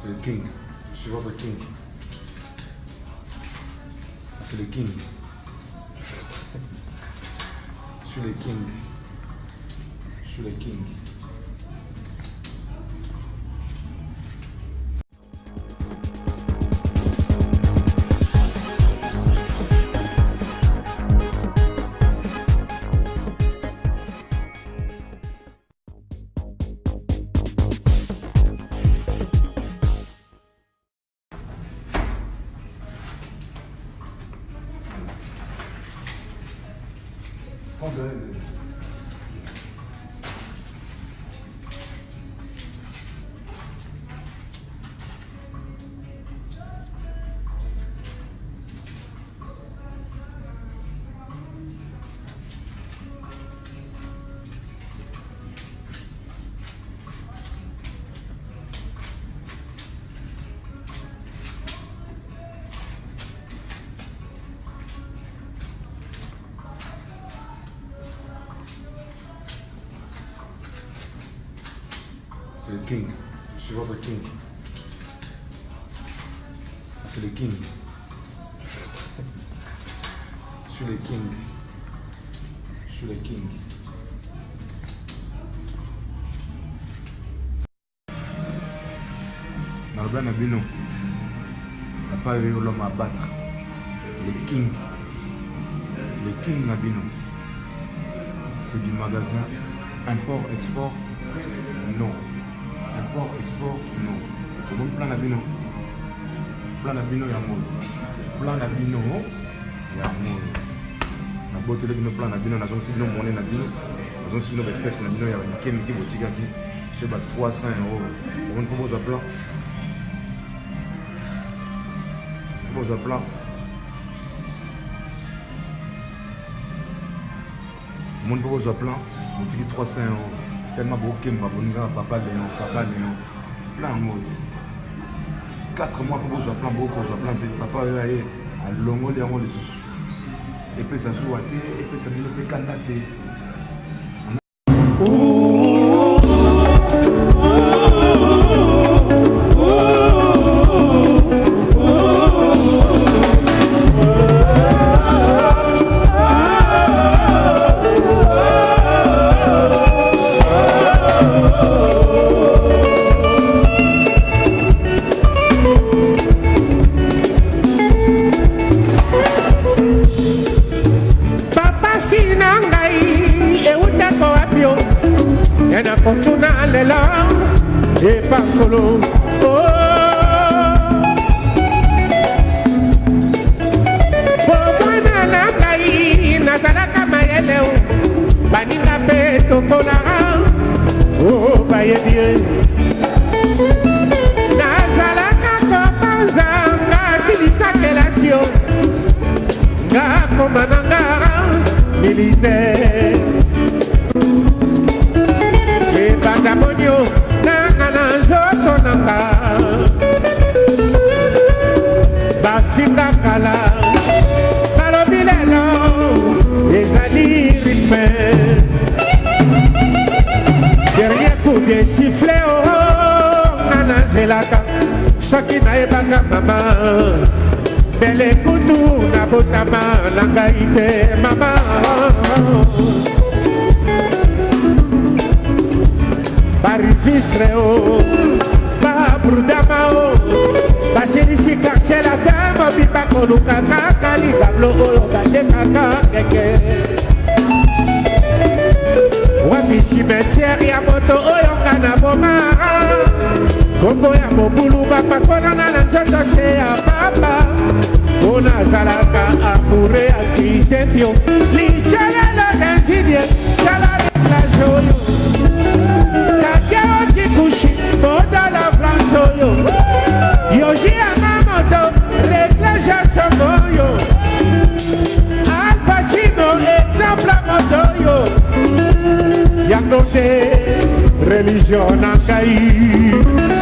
C'est le king. Je suis votre king. C'est le king. Je suis le king. Je suis le king. C'est le king. Je suis votre king. C'est le king. Je suis le king. Je suis le king. Naloba na bino. n'a pas eu l'homme à battre. Le king Nabino. C'est du magasin import-export, non. Import-export, non. Comment plan Nabino? Plan Nabino Yamour. Plan Nabino Yamour. La beauté de nos plans Nabino, nous avons aussi nos monnaies Nabino. Nous avons aussi nos espèces Nabino. Il y a une kem qui boutique qui je sais pas 300 €. On propose un plan. On propose un plan. Mon propose un plan, boutique 300 €. Tellement beau kem, papa Léon. Plan en mode. 4 mois pour un plan, beaucoup pour un plan. Papa est à longo de amour de sous. Et puis ça joue à thé, et puis ça nous fait candidater. Kontuna lela e pankolo Bobana na ngai nazalaka mayele baninga pe tokola bayebi nazalaka kopanza nga silisakelasio nga komananga militaire Bagamonio nanga nzoto nanga bafinga kala balobi lelo ezali rythme derrière coup de sifflet nga nazelaka soki nayebaka mama bele kutu nabotama na ngai te mama Barifistreo, Babrudamao, Basilisi Karsela Dama, Bipako Kaka, Ligablo, Bateka, Keke. Wapi cimetière ya moto, Oyongana Boma, Kombo ya Mobulu, Bapakona, Nanzoto, Sea, Papa, Bona Zalaka, Amure, Akitempio, Lichala, Lansidia, Salade, la Joyo. religion na ngai.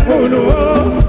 Kulu